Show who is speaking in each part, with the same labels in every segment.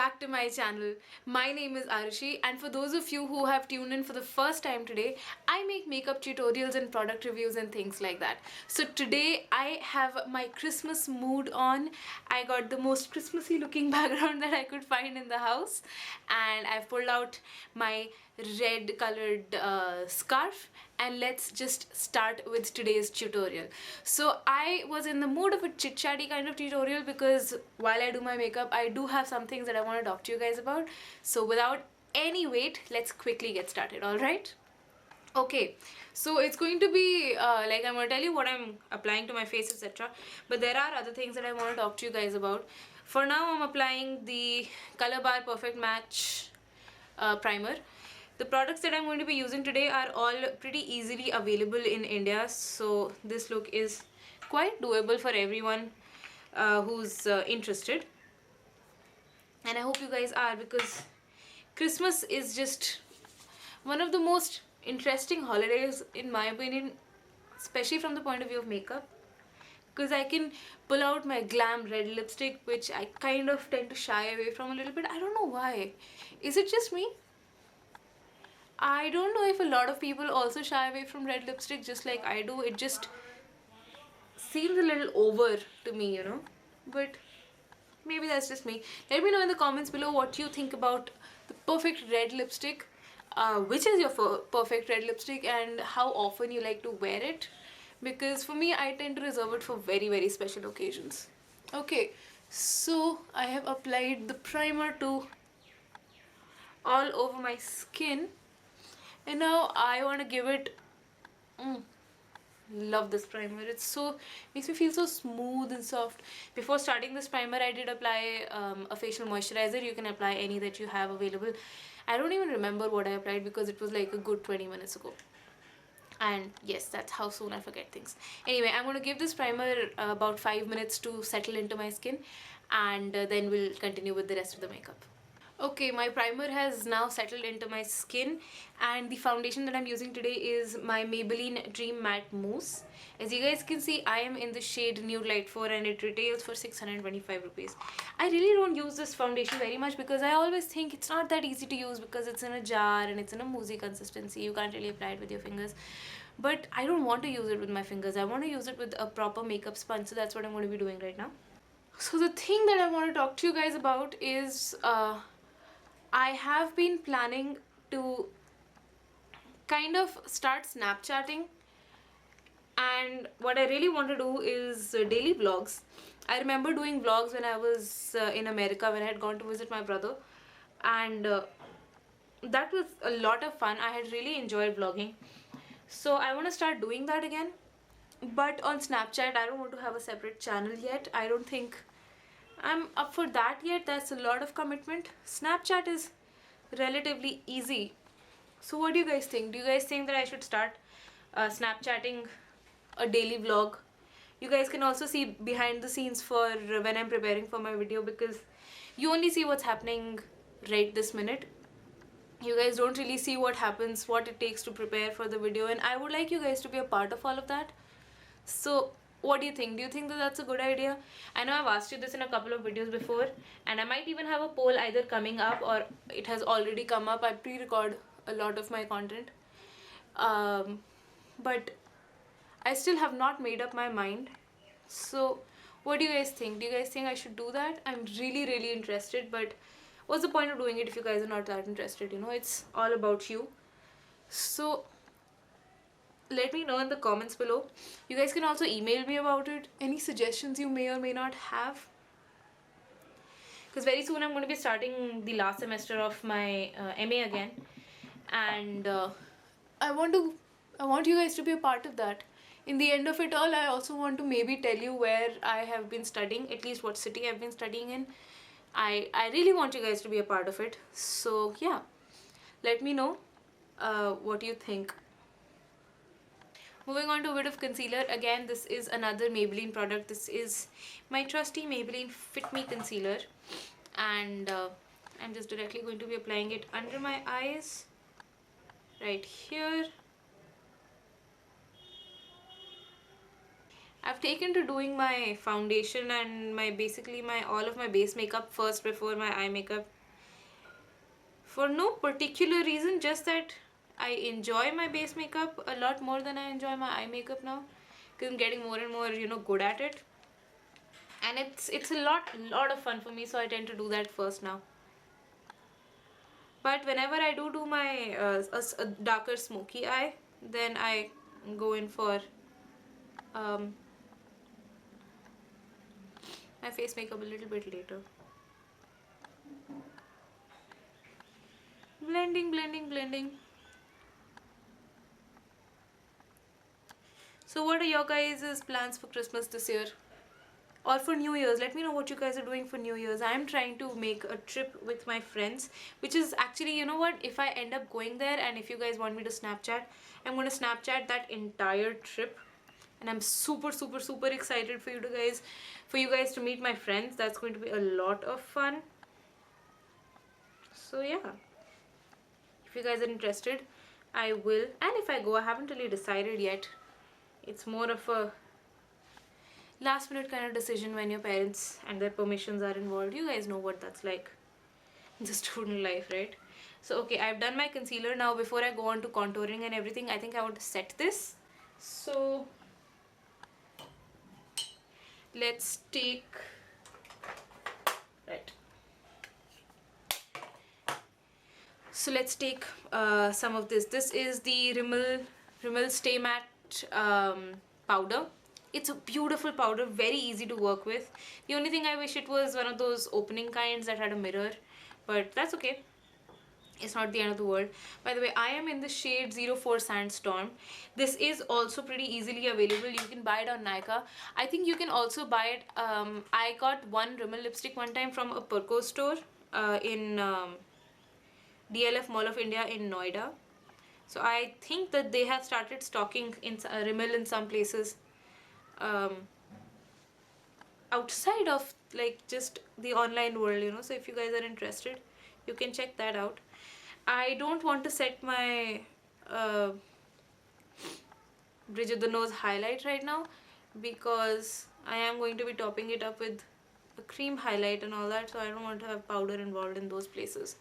Speaker 1: back to my channel. My name is Arushi, and for those of you who have tuned in for the first time today, I make makeup tutorials and product reviews and things like that. So today I have my Christmas mood on. I got the most Christmassy looking background that I could find in the house, and I've pulled out my red colored scarf, and let's just start with today's tutorial. So I was in the mood of a chit-chatty kind of tutorial because while I do my makeup, I do have some things that I want to talk to you guys about. So without any wait, let's quickly get started, alright? Okay, so it's going to be like I'm going to tell you what I'm applying to my face, etc. But there are other things that I want to talk to you guys about. For now, I'm applying the Colorbar Perfect Match primer. The products that I'm going to be using today are all pretty easily available in India, so this look is quite doable for everyone who's interested. And I hope you guys are, because Christmas is just one of the most interesting holidays in my opinion, especially from the point of view of makeup, because I can pull out my glam red lipstick, which I kind of tend to shy away from a little bit. I don't know why. Is it just me? I don't know if a lot of people also shy away from red lipstick just like I do. It just seems a little over to me, you know. But maybe that's just me. Let me know in the comments below what you think about the perfect red lipstick. Which is your perfect red lipstick and how often you like to wear it. Because for me, I tend to reserve it for very, very special occasions. Okay, so I have applied the primer to all over my skin. And now I want to give it, love this primer. It's so, makes me feel so smooth and soft. Before starting this primer, I did apply a facial moisturizer. You can apply any that you have available. I don't even remember what I applied because it was like a good 20 minutes ago. And yes, that's how soon I forget things. Anyway, I'm going to give this primer about 5 minutes to settle into my skin, and then we'll continue with the rest of the makeup. Okay, my primer has now settled into my skin, and the foundation that I'm using today is my Maybelline Dream Matte Mousse. As you guys can see, I am in the shade Nude Light 4 and it retails for 625 rupees. I really don't use this foundation very much because I always think it's not that easy to use because it's in a jar and it's in a moussey consistency. You can't really apply it with your fingers. But I don't want to use it with my fingers. I want to use it with a proper makeup sponge, so that's what I'm going to be doing right now. So the thing that I want to talk to you guys about is I have been planning to kind of start Snapchatting, and what I really want to do is daily vlogs. I remember doing vlogs when I was in America, when I had gone to visit my brother, and that was a lot of fun. I had really enjoyed vlogging, so I want to start doing that again, but on Snapchat. I don't want to have a separate channel yet. I don't think I'm up for that yet. That's a lot of commitment. Snapchat is relatively easy. So what do you guys think? Do you guys think that I should start Snapchatting a daily vlog? You guys can also see behind the scenes for when I'm preparing for my video, because you only see what's happening right this minute. You guys don't really see what happens, what it takes to prepare for the video, and I would like you guys to be a part of all of that. So what do you think? Do you think that that's a good idea? I know I've asked you this in a couple of videos before, and I might even have a poll either coming up or it has already come up. I pre-record a lot of my content, but I still have not made up my mind. So what do you guys think? Do you guys think I should do that? I'm really interested, but what's the point of doing it if you guys are not that interested? You know, it's all about you. So let me know in the comments below. You guys can also email me about it, any suggestions you may or may not have, because very soon I'm going to be starting the last semester of my MA again, and I want you guys to be a part of that. In the end of it all, I also want to maybe tell you where I have been studying, at least what city I've been studying in. I really want you guys to be a part of it. So yeah, let me know what you think. Moving on to a bit of concealer. Again, this is another Maybelline product. This is my trusty Maybelline Fit Me Concealer, and I'm just directly going to be applying it under my eyes, right here. I've taken to doing my foundation and my basically all of my base makeup first before my eye makeup, For no particular reason, just that I enjoy my base makeup a lot more than I enjoy my eye makeup now, because I'm getting more and more, you know, good at it, and it's a lot of fun for me, so I tend to do that first now. But whenever I do my a darker smoky eye, then I go in for um, my face makeup a little bit later. Blending, blending, blending. So what are your guys' plans for Christmas this year? Or for New Year's? Let me know what you guys are doing for New Year's. I'm trying to make a trip with my friends, which is actually, you know what, if I end up going there and if you guys want me to Snapchat, I'm going to Snapchat that entire trip. And I'm super excited for you guys to meet my friends. That's going to be a lot of fun. So yeah, if you guys are interested, I will. And if I go, I haven't really decided yet. It's more of a last minute kind of decision when your parents and their permissions are involved. You guys know what that's like. The student life, right? So okay, I've done my concealer. Now before I go on to contouring and everything, I think I want to set this. So let's take, right, so let's take some of this. This is the Rimmel Stay Matte powder. It's a beautiful powder, very easy to work with. The only thing I wish it was one of those opening kinds that had a mirror, but that's okay. It's not the end of the world. By the way, I am in the shade 04 Sandstorm. This is also pretty easily available. You can buy it on Nykaa. I think you can also buy it. I got one Rimmel lipstick one time from a Perco store in DLF Mall of India in Noida. So I think that they have started stocking in Rimmel in some places outside of like just the online world, you know. So if you guys are interested, you can check that out. I don't want to set my bridge of the nose highlight right now because I am going to be topping it up with a cream highlight and all that, so I don't want to have powder involved in those places.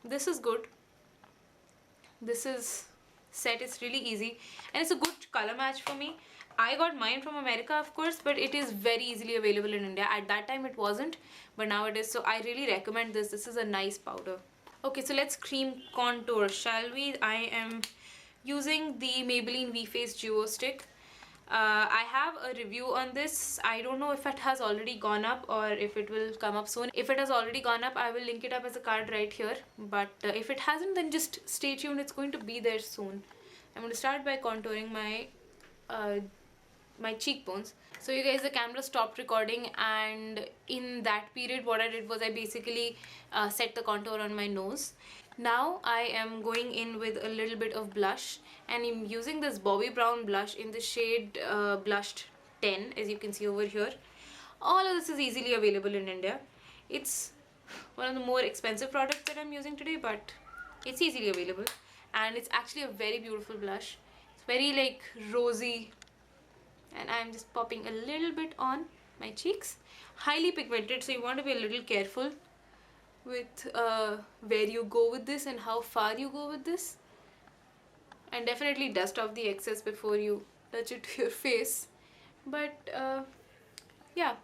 Speaker 1: This is good. This is set. It's really easy and it's a good color match for me. I got mine from America, of course, but it is very easily available in India. At that time it wasn't, but now it is, so I really recommend this. This is a nice powder. Okay, so let's cream contour, shall we? I am using the Maybelline V Face Duo Stick. I have a review on this. I don't know if it has already gone up or if it will come up soon. If it has already gone up, I will link it up as a card right here. But if it hasn't, then just stay tuned. It's going to be there soon. I'm going to start by contouring my cheekbones. So you guys, the camera stopped recording, and in that period what I did was I basically set the contour on my nose. Now I am going in with a little bit of blush, and I'm using this Bobbi brown blush in the shade Blushed 10, as you can see over here. All of this is easily available in India. It's one of the more expensive products that I'm using today, but it's easily available, and it's actually a very beautiful blush. It's very like rosy, and I'm just popping a little bit on my cheeks. Highly pigmented, so you want to be a little careful with where you go with this and how far you go with this, and definitely dust off the excess before you touch it to your face. But yeah,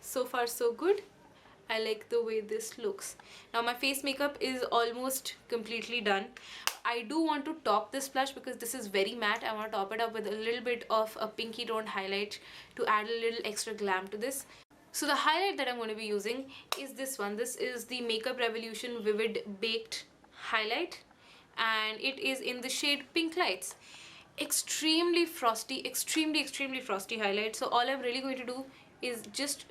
Speaker 1: so far so good. I like the way this looks. Now my face makeup is almost completely done. I do want to top this blush because this is very matte. I want to top it up with a little bit of a pinky toned highlight to add a little extra glam to this. So the highlight that I'm going to be using is this one. This is the Makeup Revolution Vivid Baked Highlight, and it is in the shade Pink Lights. Extremely frosty, extremely frosty highlight. So all I'm really going to do is just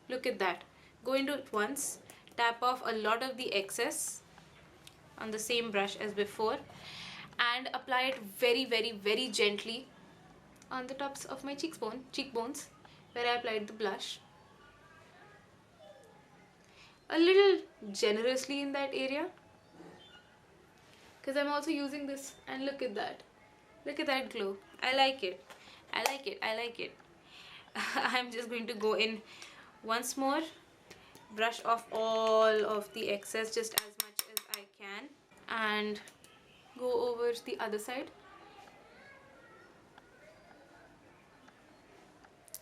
Speaker 1: look at that. Go into it once, tap off a lot of the excess on the same brush as before, and apply it very gently on the tops of my cheekbones where I applied the blush. A little generously in that area, because I'm also using this, and look at that. Look at that glow. I like it. I like it. I like it. I'm just going to go in once more, brush off all of the excess just as much as can and go over the other side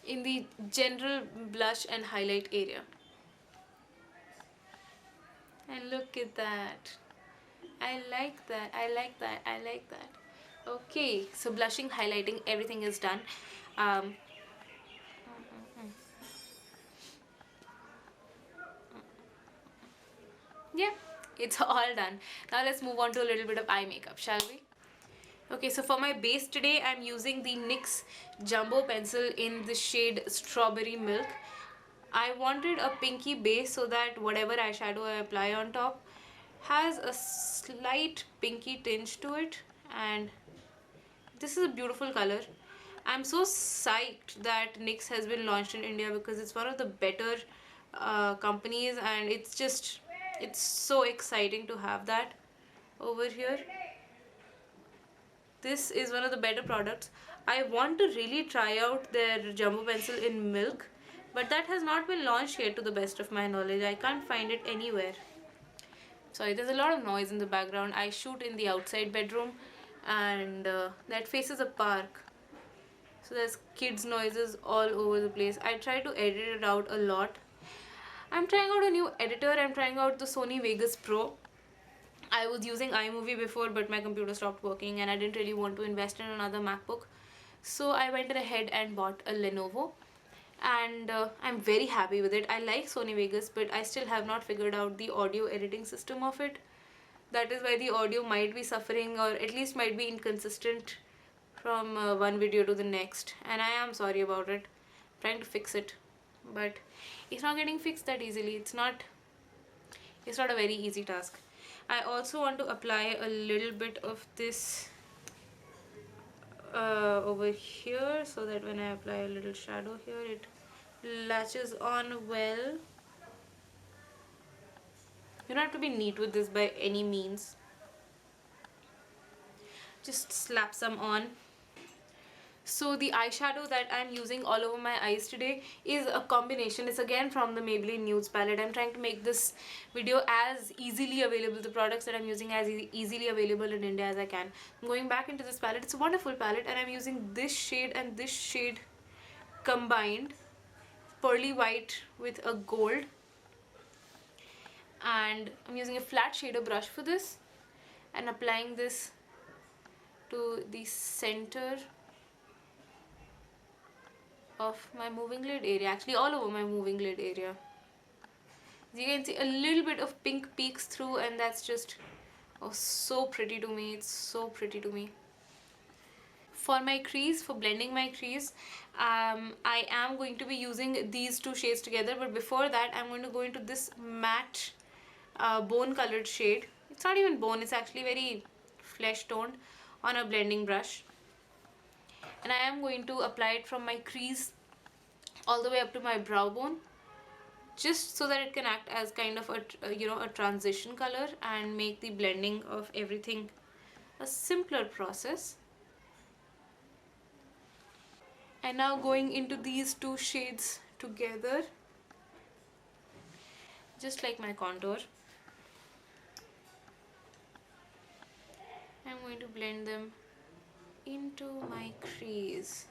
Speaker 1: in the general blush and highlight area. And look at that. I like that. I like that. I like that. Okay, so blushing, highlighting, everything is done. Um, yeah, it's all done. Now let's move on to a little bit of eye makeup, shall we? Okay, so for my base today, I'm using the NYX Jumbo Pencil in the shade Strawberry Milk. I wanted a pinky base so that whatever eyeshadow I apply on top has a slight pinky tinge to it, and this is a beautiful color. I'm so psyched that NYX has been launched in India because it's one of the better companies, and it's so exciting to have that over here. This is one of the better products. I want to really try out their Jumbo Pencil in Milk, but that has not been launched yet to the best of my knowledge. I can't find it anywhere. Sorry, there's a lot of noise in the background. I shoot in the outside bedroom, and that faces a park. So there's kids noises all over the place. I try to edit it out a lot. I'm trying out a new editor. I'm trying out the Sony Vegas Pro. I was using iMovie before, but my computer stopped working and I didn't really want to invest in another MacBook. So I went ahead and bought a Lenovo, and I'm very happy with it. I like Sony Vegas, but I still have not figured out the audio editing system of it. That is why the audio might be suffering, or at least might be inconsistent from one video to the next, and I am sorry about it. I'm trying to fix it, but it's not getting fixed that easily. It's not a very easy task. I also want to apply a little bit of this over here, so that when I apply a little shadow here, it latches on well. You don't have to be neat with this by any means. Just slap some on. So the eyeshadow that I'm using all over my eyes today is a combination. It's again from the Maybelline Nudes palette. I'm trying to make this video as easily available, the products that I'm using as easily available in India as I can. I'm going back into this palette. It's a wonderful palette, and I'm using this shade and this shade combined, pearly white with a gold. And I'm using a flat shader brush for this and applying this to the center of my moving lid area, actually all over my moving lid area. As you can see, a little bit of pink peeks through, and that's just, oh, so pretty to me. It's so pretty to me. For my crease, for blending my crease, I am going to be using these two shades together, but before that I'm going to go into this matte bone colored shade. It's not even bone, it's actually very flesh toned, on a blending brush, and I am going to apply it from my crease all the way up to my brow bone, just so that it can act as kind of a transition color and make the blending of everything a simpler process. And now going into these two shades together, just like my contour, I'm going to blend them into my crease.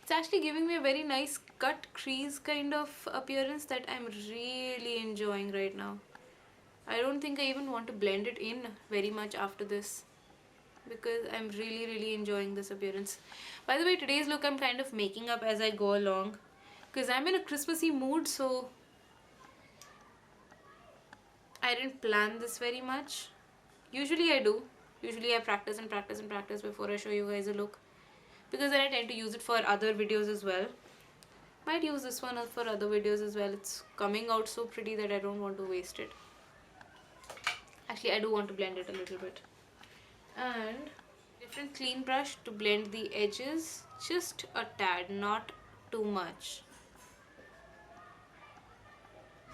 Speaker 1: It's actually giving me a very nice cut crease kind of appearance that I'm really enjoying right now. I don't think I even want to blend it in very much after this, because I'm really enjoying this appearance. By the way, today's look I'm kind of making up as I go along, because I'm in a Christmassy mood, so I didn't plan this very much. Usually I do. Usually I practice and practice and practice before I show you guys a look, because then I tend to use it for other videos as well. Might use this one for other videos as well. It's coming out so pretty that I don't want to waste it. Actually, I do want to blend it a little bit. And different clean brush to blend the edges, just a tad, not too much.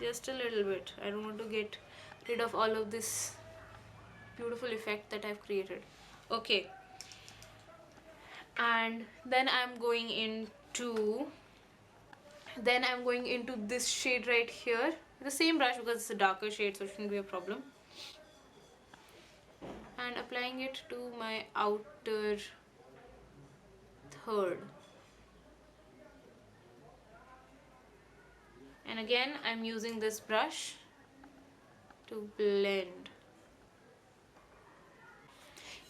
Speaker 1: Just a little bit. I don't want to get rid of all of this beautiful effect that I've created. Okay, and then I'm going into this shade right here, the same brush because it's a darker shade, so it shouldn't be a problem. and applying it to my outer third. And again, I'm using this brush to blend.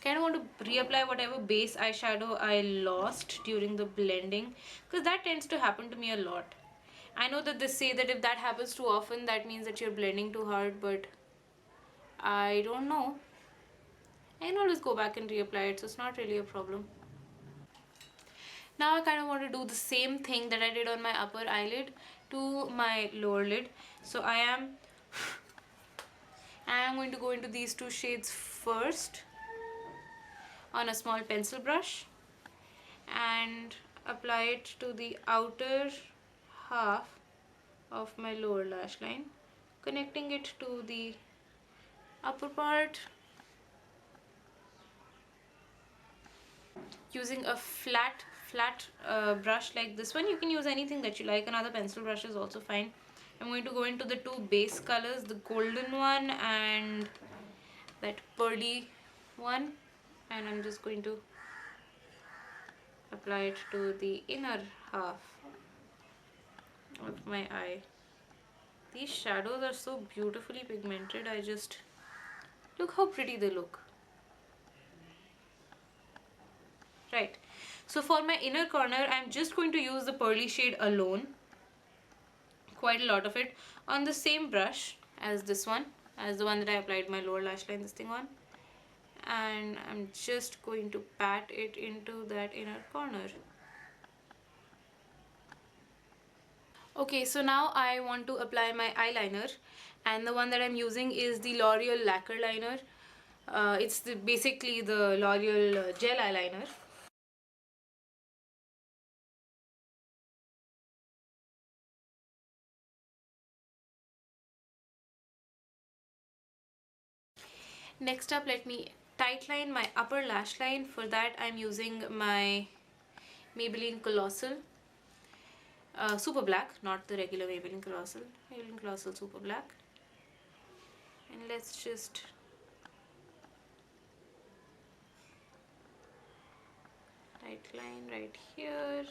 Speaker 1: Kind of want to reapply whatever base eyeshadow I lost during the blending, because that tends to happen to me a lot. I know that they say that if that happens too often, that means that you're blending too hard, but I don't know. I can always go back and reapply it, so it's not really a problem. Now I kind of want to do the same thing that I did on my upper eyelid to my lower lid. So I am going to go into these two shades first on a small pencil brush and apply it to the outer half of my lower lash line, connecting it to the upper part using a flat brush like this one. You can use anything that you like. Another pencil brush is also fine. I'm going to go into the two base colors, the golden one and that pearly one, and I'm just going to apply it to the inner half of my eye. These shadows are so beautifully pigmented. I just look how pretty they look. Right, so for my inner corner, I'm just going to use the pearly shade alone, quite a lot of it, on the same brush as this one, as the one that I applied my lower lash line this thing on, and I'm just going to pat it into that inner corner. Okay, so now I want to apply my eyeliner, and the one that I'm using is the L'Oreal Lacquer Liner. It's basically the L'Oreal gel eyeliner. Next up, let me tightline my upper lash line. For that, I'm using my Maybelline Colossal Super Black, not the regular Maybelline Colossal. Maybelline Colossal Super Black. And let's just tightline right here.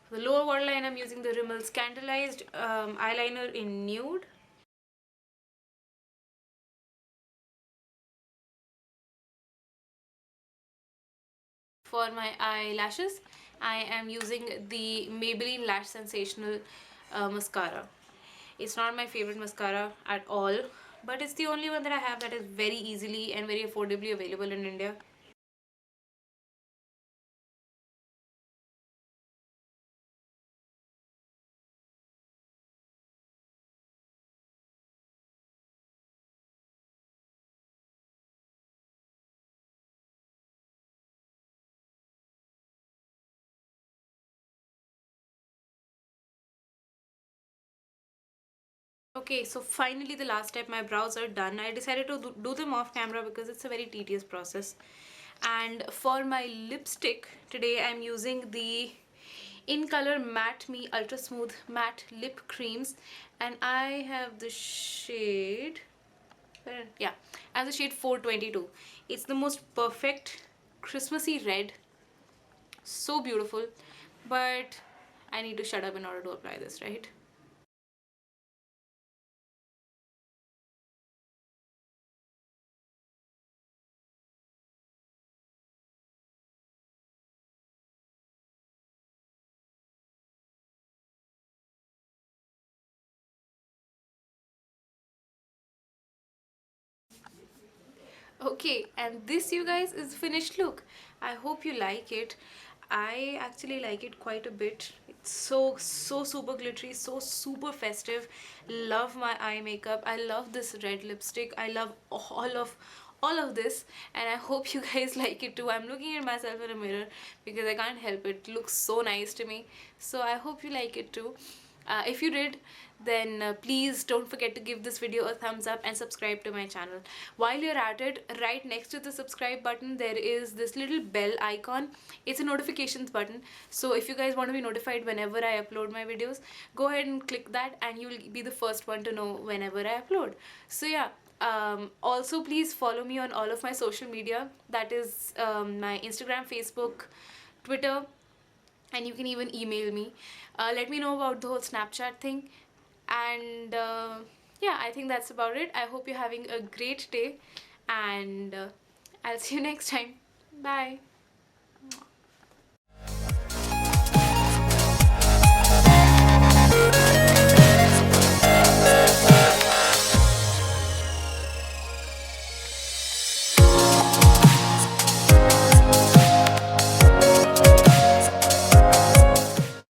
Speaker 1: For the lower waterline, I'm using the Rimmel Scandalized eyeliner in Nude. For my eyelashes, I am using the Maybelline Lash Sensational mascara. It's not my favorite mascara at all, but it's the only one that I have that is very easily and very affordably available in India. Okay, so finally the last step, my brows are done. I decided to do them off camera because it's a very tedious process. And for my lipstick, today I'm using the Incolor Matte Me Ultra Smooth Matte Lip Creams, and I have the shade, yeah, I have the shade 422. It's the most perfect Christmassy red, so beautiful, but I need to shut up in order to apply this, right? Okay, and this, you guys, is the finished look. I hope you like it. I actually like it quite a bit. It's so super glittery, so super festive. Love my eye makeup. I love this red lipstick. I love all of this, and I hope you guys like it too. I'm looking at myself in a mirror because I can't help it. It looks so nice to me. So I hope you like it too. If you did, then please don't forget to give this video a thumbs up and subscribe to my channel. While you're at it, right next to the subscribe button there is this little bell icon. It's a notifications button, so if you guys want to be notified whenever I upload my videos, go ahead and click that and you'll be the first one to know whenever I upload. So yeah, also please follow me on all of my social media, that is my Instagram, Facebook, Twitter, and you can even email me. Let me know about the whole Snapchat thing. And yeah, I think that's about it. I hope you're having a great day, and I'll see you next time. Bye.